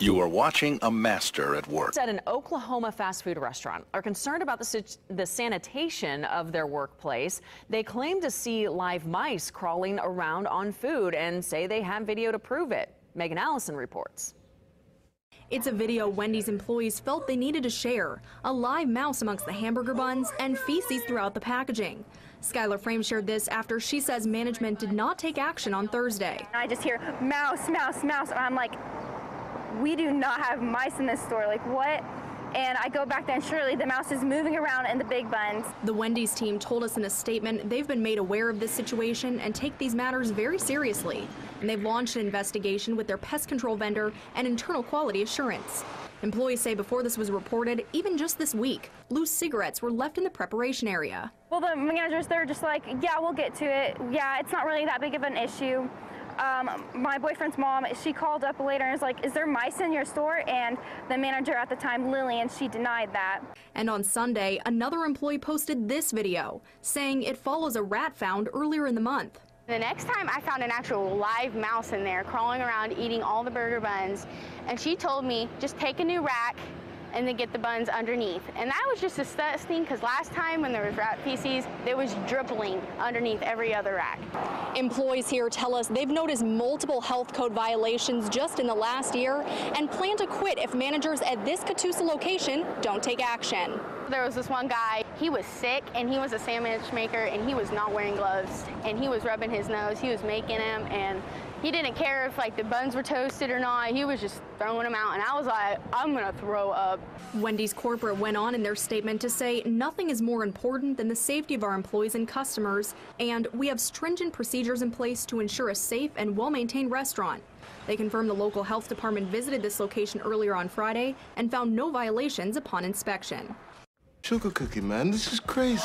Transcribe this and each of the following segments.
You are watching a master at work. At an Oklahoma fast food restaurant are concerned about the sanitation of their workplace. They claim to see live mice crawling around on food and say they have video to prove it. Megan Allison reports. It's a video Wendy's employees felt they needed to share. A live mouse amongst the hamburger buns and feces throughout the packaging. Skylar Frame shared this after she says management did not take action on Thursday. I just hear mouse, mouse, mouse, and I'm like, we do not have mice in this store, like what? And I go back there and surely the mouse is moving around in the big buns. The Wendy's team told us in a statement they've been made aware of this situation and take these matters very seriously. And they've launched an investigation with their pest control vendor and internal quality assurance. Employees say before this was reported, even just this week, loose cigarettes were left in the preparation area. Well, the managers, they're just like, yeah, we'll get to it. Yeah, it's not really that big of an issue. My boyfriend's mom, she called up later and was like, is there mice in your store? And the manager at the time, Lillian, she denied that. And on Sunday, another employee posted this video saying it follows a rat found earlier in the month. The next time I found an actual live mouse in there crawling around eating all the burger buns, and she told me just take a new rack and then get the buns underneath. And that was just disgusting because last time when there was rat feces, there was dribbling underneath every other rack. Employees here tell us they've noticed multiple health code violations just in the last year and plan to quit if managers at this Catoosa location don't take action. There was this one guy, he was sick and he was a sandwich maker and he was not wearing gloves and he was rubbing his nose, he was making them, and he didn't care if like the buns were toasted or not. He was just throwing them out, and I was like, I'm gonna throw up. Wendy's corporate went on in their statement to say nothing is more important than the safety of our employees and customers, and we have stringent procedures in place to ensure a safe and well-maintained restaurant. They confirmed the local health department visited this location earlier on Friday and found no violations upon inspection. Sugar cookie, man, this is crazy.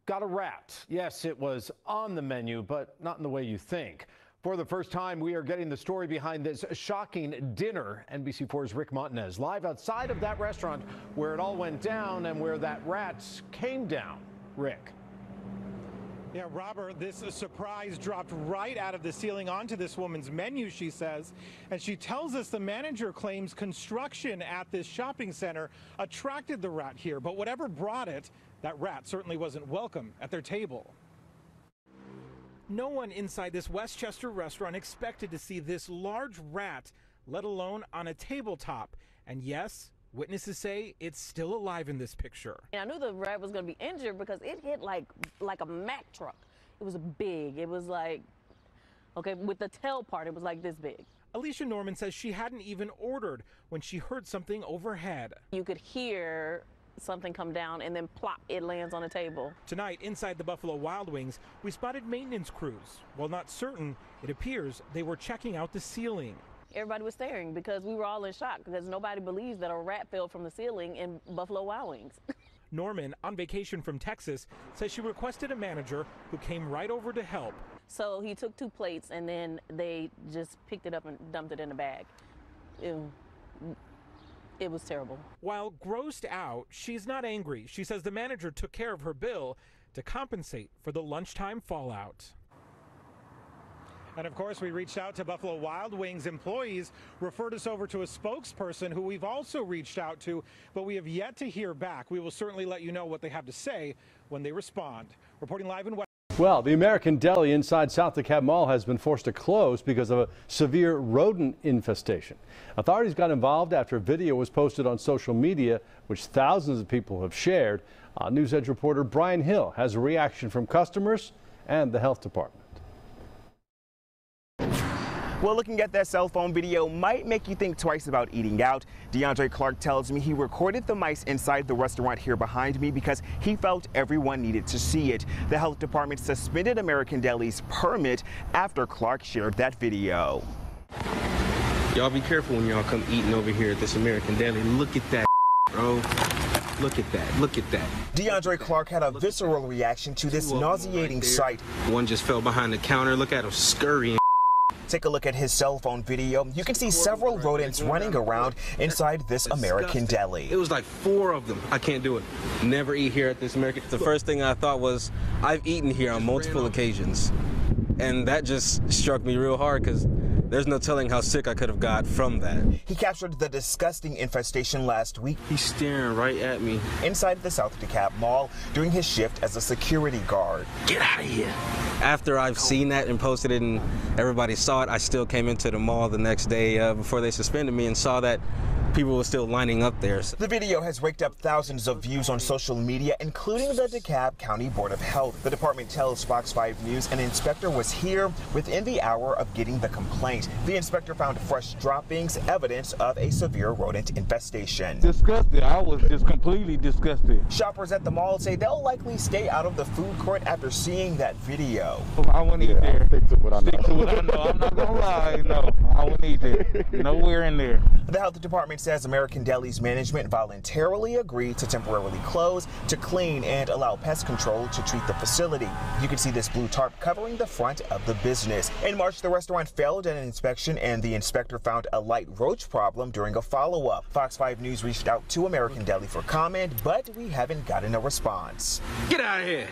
Got a rat. Yes, it was on the menu, but not in the way you think. For the first time, we are getting the story behind this shocking dinner. NBC4's Rick Montanez live outside of that restaurant where it all went down and where that rat came down. Rick. Yeah, Robert, this surprise dropped right out of the ceiling onto this woman's menu, she says. And she tells us the manager claims construction at this shopping center attracted the rat here. But whatever brought it, that rat certainly wasn't welcome at their table. No one inside this Westchester restaurant expected to see this large rat, let alone on a tabletop. And yes, witnesses say it's still alive in this picture. I knew the rat was going to be injured because it hit like a Mack truck. It was big. It was like, okay, with the tail part, it was like this big. Alicia Norman says she hadn't even ordered when she heard something overhead. You could hear something come down and then plop, it lands on the table. Tonight, inside the Buffalo Wild Wings, we spotted maintenance crews. While not certain, it appears they were checking out the ceiling. Everybody was staring because we were all in shock because nobody believes that a rat fell from the ceiling in Buffalo Wild Wings. Norman, on vacation from Texas, says she requested a manager who came right over to help. So he took 2 plates and then they just picked it up and dumped it in a bag. It was terrible. While grossed out, she's not angry. She says the manager took care of her bill to compensate for the lunchtime fallout. And of course, we reached out to Buffalo Wild Wings employees, referred us over to a spokesperson who we've also reached out to, but we have yet to hear back. We will certainly let you know what they have to say when they respond. Reporting live in West. Well, the American Deli inside South DeKalb Mall has been forced to close because of a severe rodent infestation. Authorities got involved after a video was posted on social media, which thousands of people have shared. News Edge reporter Brian Hill has a reaction from customers and the health department. Well, looking at that cell phone video might make you think twice about eating out. DeAndre Clark tells me he recorded the mice inside the restaurant here behind me because he felt everyone needed to see it. The health department suspended American Deli's permit after Clark shared that video. Y'all be careful when y'all come eating over here at this American Deli. Look at that, bro. Look at that. Look at that. DeAndre Clark had a visceral reaction to this nauseating sight. One just fell behind the counter. Look at him scurrying. Take a look at his cell phone video. You can see several rodents running around inside this American Deli. It was like 4 of them. I can't do it. Never eat here at this American. The first thing I thought was, I've eaten here on multiple occasions. And that just struck me real hard because there's no telling how sick I could have got from that. He captured the disgusting infestation last week. He's staring right at me. Inside the South DeKalb Mall during his shift as a security guard. Get out of here. After I've seen that and posted it and everybody saw it, I still came into the mall the next day before they suspended me and saw that people were still lining up there. The video has raked up thousands of views on social media, including the DeKalb County Board of Health. The department tells Fox 5 News an inspector was here within the hour of getting the complaint. The inspector found fresh droppings, evidence of a severe rodent infestation. Disgusted. I was just completely disgusted. Shoppers at the mall say they'll likely stay out of the food court after seeing that video. I won't eat there. Stick to what I know. Stick to what I know. I'm not gonna lie. No, I won't eat there. Nowhere in there. The health department says American Deli's management voluntarily agreed to temporarily close, to clean, and allow pest control to treat the facility. You can see this blue tarp covering the front of the business. In March, the restaurant failed an inspection, and the inspector found a light roach problem during a follow-up. Fox 5 News reached out to American Deli for comment, but we haven't gotten a response. Get out of here.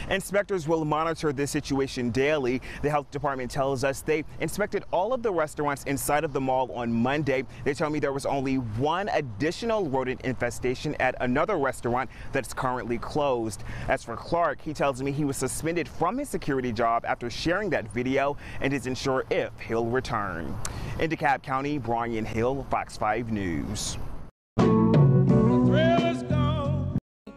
Inspectors will monitor this situation daily. The health department tells us they inspected all of the restaurants inside of the mall on Monday. They tell me there was only one additional rodent infestation at another restaurant that's currently closed. As for Clark, he tells me he was suspended from his security job after sharing that video and isn't sure if he'll return. In DeKalb County, Brian Hill, Fox 5 News.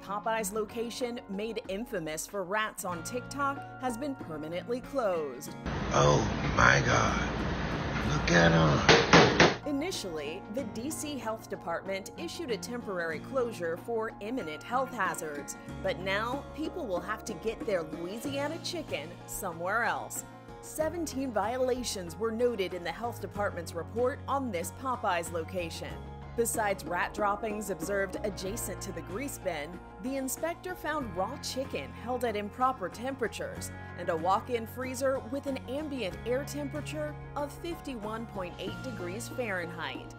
Popeye's location, made infamous for rats on TikTok, has been permanently closed. Oh my God, look at them. Initially, the DC Health Department issued a temporary closure for imminent health hazards, but now people will have to get their Louisiana chicken somewhere else. 17 violations were noted in the health department's report on this Popeye's location. Besides rat droppings observed adjacent to the grease bin, the inspector found raw chicken held at improper temperatures and a walk-in freezer with an ambient air temperature of 51.8 degrees Fahrenheit.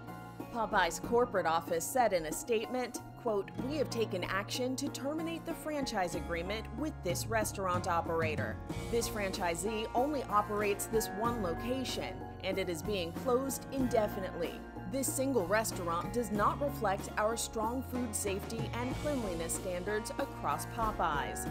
Popeye's corporate office said in a statement, quote, "We have taken action to terminate the franchise agreement with this restaurant operator. This franchisee only operates this one location, and it is being closed indefinitely. This single restaurant does not reflect our strong food safety and cleanliness standards across Popeyes."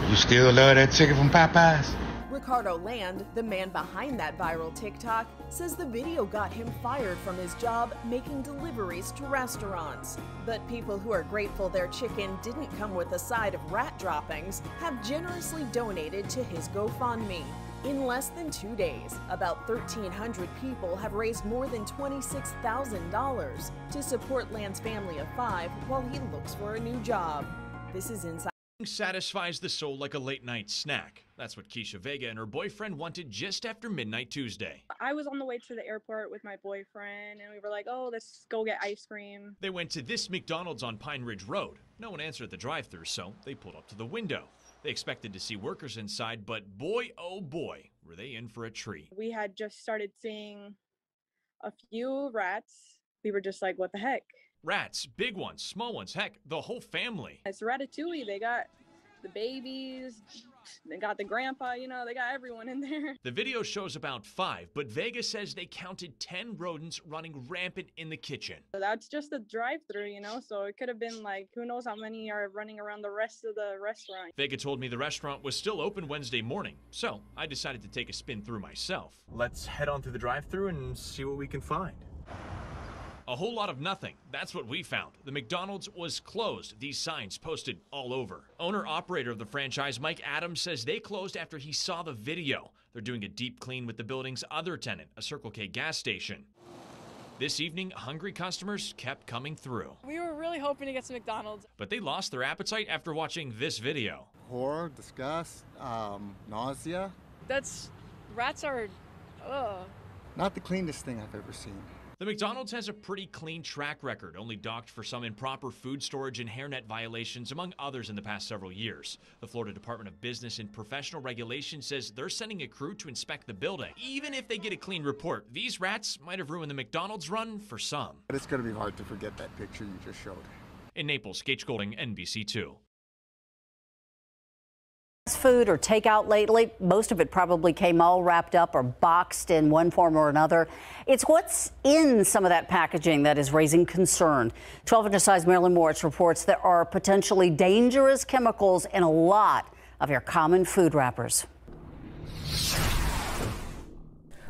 You still love that chicken from Popeyes? Ricardo Land, the man behind that viral TikTok, says the video got him fired from his job making deliveries to restaurants. But people who are grateful their chicken didn't come with a side of rat droppings have generously donated to his GoFundMe. In less than 2 days, about 1,300 people have raised more than $26,000 to support Land's family of 5 while he looks for a new job. This is Inside. Satisfies the soul like a late-night snack. That's what Keisha Vega and her boyfriend wanted just after midnight Tuesday. I was on the way to the airport with my boyfriend, and we were like, oh, let's go get ice cream. They went to this McDonald's on Pine Ridge Road. No one answered at the drive-thru, so they pulled up to the window. They expected to see workers inside, but boy, oh boy, were they in for a treat. We had just started seeing a few rats. We were just like, what the heck? Rats, big ones, small ones, heck, the whole family. It's Ratatouille. They got the babies, they got the grandpa, you know, they got everyone in there. The video shows about 5, but Vegas says they counted 10 rodents running rampant in the kitchen. So that's just a drive-thru, you know, so it could have been like, who knows how many are running around the rest of the restaurant. Vega told me the restaurant was still open Wednesday morning, so I decided to take a spin through myself. Let's head on through the drive-thru and see what we can find. A whole lot of nothing. That's what we found. The McDonald's was closed. These signs posted all over. Owner-operator of the franchise, Mike Adams, says they closed after he saw the video. They're doing a deep clean with the building's other tenant, a Circle K gas station. This evening, hungry customers kept coming through. We were really hoping to get some McDonald's. But they lost their appetite after watching this video. Horror, disgust, nausea. Rats are, Not the cleanest thing I've ever seen. The McDonald's has a pretty clean track record, only docked for some improper food storage and hairnet violations, among others in the past several years. The Florida Department of Business and Professional Regulation says they're sending a crew to inspect the building. Even if they get a clean report, these rats might have ruined the McDonald's run for some. But it's going to be hard to forget that picture you just showed. In Naples, Gage Golding, NBC2. Food or takeout lately, most of it probably came all wrapped up or boxed in one form or another. It's what's in some of that packaging that is raising concern. 12 Inch Size Marilyn Moritz reports there are potentially dangerous chemicals in a lot of your common food wrappers.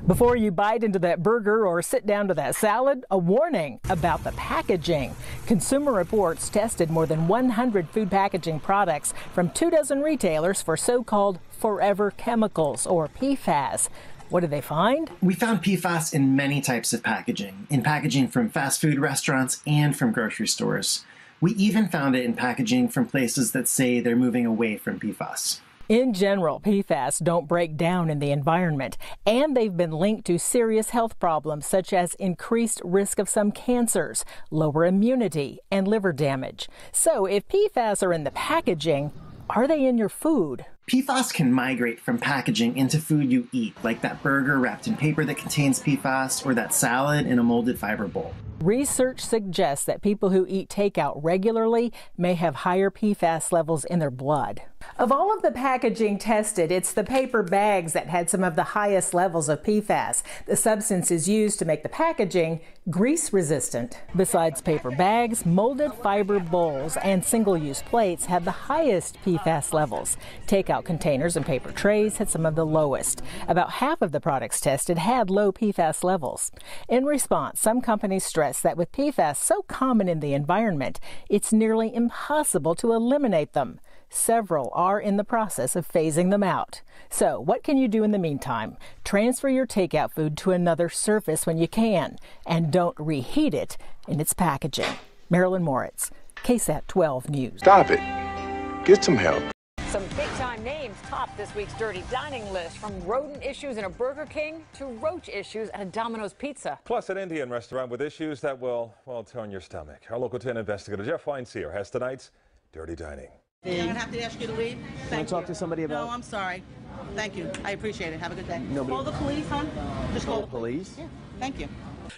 Before you bite into that burger or sit down to that salad, a warning about the packaging. Consumer Reports tested more than 100 food packaging products from 24 retailers for so-called forever chemicals, or PFAS. What did they find? We found PFAS in many types of packaging, in packaging from fast food restaurants and from grocery stores. We even found it in packaging from places that say they're moving away from PFAS. In general, PFAS don't break down in the environment, and they've been linked to serious health problems such as increased risk of some cancers, lower immunity, and liver damage. So if PFAS are in the packaging, are they in your food? PFAS can migrate from packaging into food you eat, like that burger wrapped in paper that contains PFAS or that salad in a molded fiber bowl. Research suggests that people who eat takeout regularly may have higher PFAS levels in their blood. Of all of the packaging tested, it's the paper bags that had some of the highest levels of PFAS. The substance is used to make the packaging grease resistant. Besides paper bags, molded fiber bowls and single-use plates had the highest PFAS levels. Takeout containers and paper trays had some of the lowest. About half of the products tested had low PFAS levels. In response, some companies stress that with PFAS so common in the environment, it's nearly impossible to eliminate them. Several are in the process of phasing them out. So what can you do in the meantime? Transfer your takeout food to another surface when you can, and don't reheat it in its packaging. Marilyn Moritz, KSAT 12 News. Stop it. Get some help. Some big-time names top this week's Dirty Dining list, from rodent issues in a Burger King to roach issues at a Domino's Pizza. Plus, an Indian restaurant with issues that will, well, turn your stomach. Our local 10 investigator Jeff Weinseer has tonight's Dirty Dining. I'm going to have to ask you to leave. Can I talk to somebody about? No, I'm sorry. Thank you. I appreciate it. Have a good day. Nobody. Call the police, huh? Just call the police? Yeah. Thank you.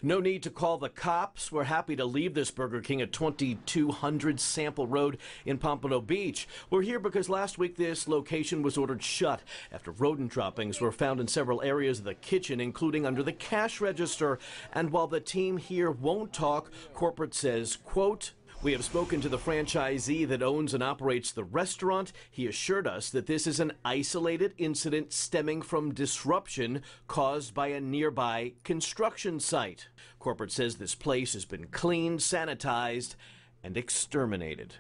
No need to call the cops. We're happy to leave this Burger King at 2200 Sample Road in Pompano Beach. We're here because last week this location was ordered shut after rodent droppings were found in several areas of the kitchen, including under the cash register. And while the team here won't talk, corporate says, quote, "We have spoken to the franchisee that owns and operates the restaurant. He assured us that this is an isolated incident stemming from disruption caused by a nearby construction site." Corporate says this place has been cleaned, sanitized, and exterminated.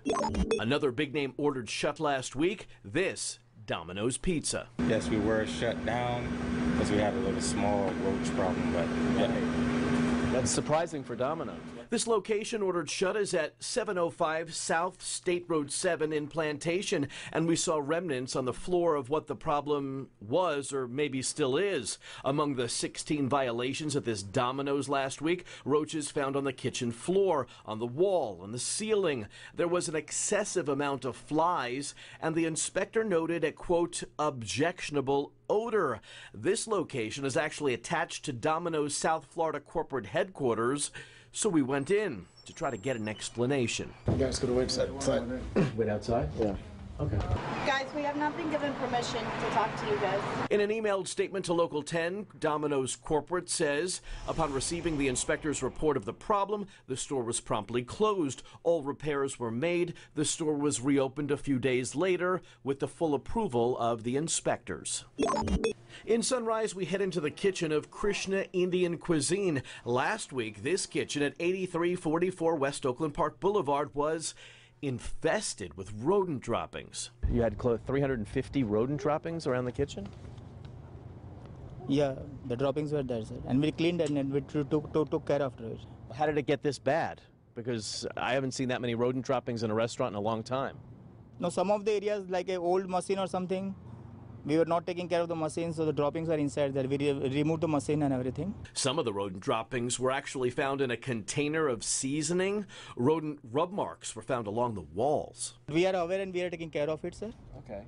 Another big name ordered shut last week. This Domino's Pizza. Yes, we were shut down because we had a little small roach problem, but yeah. That's surprising for Domino's. This location ordered shut is at 705 South State Road 7 in Plantation, and we saw remnants on the floor of what the problem was, or maybe still is. Among the 16 violations at this Domino's last week, roaches found on the kitchen floor, on the wall, on the ceiling. There was an excessive amount of flies, and the inspector noted a, quote, objectionable odor. This location is actually attached to Domino's South Florida corporate headquarters, so we went in to try to get an explanation. You guys could wait outside. Wait outside? Yeah. Okay. Guys, we have not been given permission to talk to you guys. In an emailed statement to Local 10, Domino's corporate says, upon receiving the inspector's report of the problem, the store was promptly closed. All repairs were made. The store was reopened a few days later with the full approval of the inspectors. In Sunrise, we head into the kitchen of Krishna Indian Cuisine. Last week, this kitchen at 8344 West Oakland Park Boulevard was infested with rodent droppings. You had 350 rodent droppings around the kitchen? Yeah, the droppings were there, sir. And we cleaned and we took care of it. How did it get this bad? Because I haven't seen that many rodent droppings in a restaurant in a long time. No, some of the areas like an old machine or something, we were not taking care of the machine, so the droppings were inside there. We removed the machine and everything. Some of the rodent droppings were actually found in a container of seasoning. Rodent rub marks were found along the walls. We are aware and we are taking care of it, sir. Okay.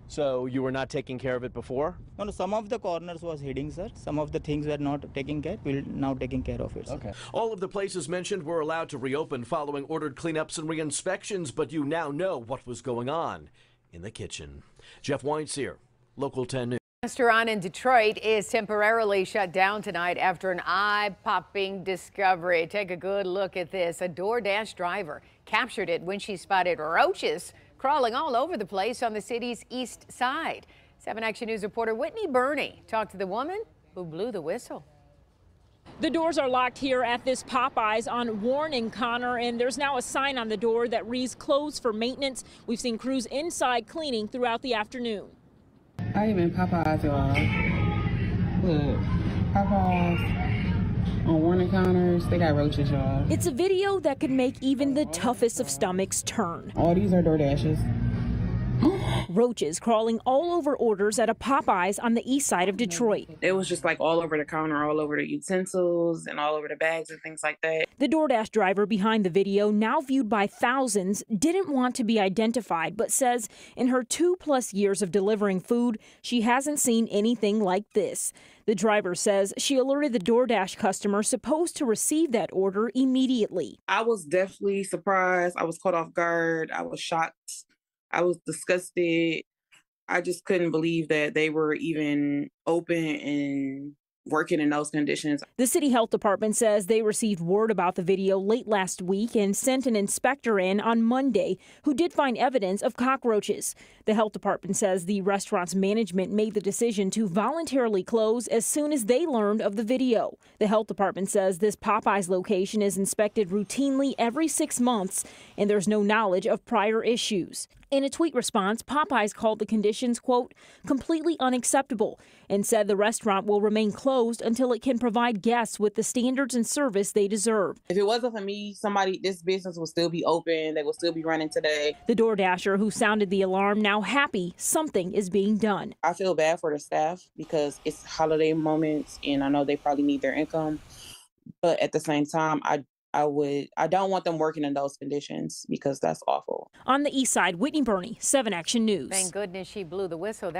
So you were not taking care of it before? No, some of the corners was hidden, sir. Some of the things were not taking care. We're now taking care of it, sir. Okay. All of the places mentioned were allowed to reopen following ordered cleanups and re-inspections, but you now know what was going on in the kitchen. Jeff Weinseer, Local 10 News. A restaurant in Detroit is temporarily shut down tonight after an eye-popping discovery. Take a good look at this. A DoorDash driver captured it when she spotted roaches crawling all over the place on the city's east side. 7 Action News reporter Whitney Burney talked to the woman who blew the whistle. The doors are locked here at this Popeyes on Warren and Connor, and there's now a sign on the door that reads closed for maintenance. We've seen crews inside cleaning throughout the afternoon. I am in Popeyes, y'all. Look, Popeyes on Warren and Connors, they got roaches, y'all. It's a video that could make even the toughest of stomachs turn. All these are DoorDashes. Roaches crawling all over orders at a Popeyes on the east side of Detroit. It was just like all over the counter, all over the utensils, and all over the bags and things like that. The DoorDash driver behind the video, now viewed by thousands, didn't want to be identified, but says in her 2+ years of delivering food, she hasn't seen anything like this. The driver says she alerted the DoorDash customer supposed to receive that order immediately. I was definitely surprised. I was caught off guard. I was shocked. I was disgusted. I just couldn't believe that they were even open and working in those conditions. The city health department says they received word about the video late last week and sent an inspector in on Monday who did find evidence of cockroaches. The health department says the restaurant's management made the decision to voluntarily close as soon as they learned of the video. The health department says this Popeyes location is inspected routinely every 6 months and there's no knowledge of prior issues. In a tweet response, Popeyes called the conditions, quote, completely unacceptable, and said the restaurant will remain closed until it can provide guests with the standards and service they deserve. If it wasn't for me, this business will still be open. They will still be running today. The DoorDasher who sounded the alarm now happy something is being done. I feel bad for the staff because it's holiday moments and I know they probably need their income. But at the same time, I don't want them working in those conditions because that's awful. On the east side, Whitney Burney, 7 Action News. Thank goodness she blew the whistle.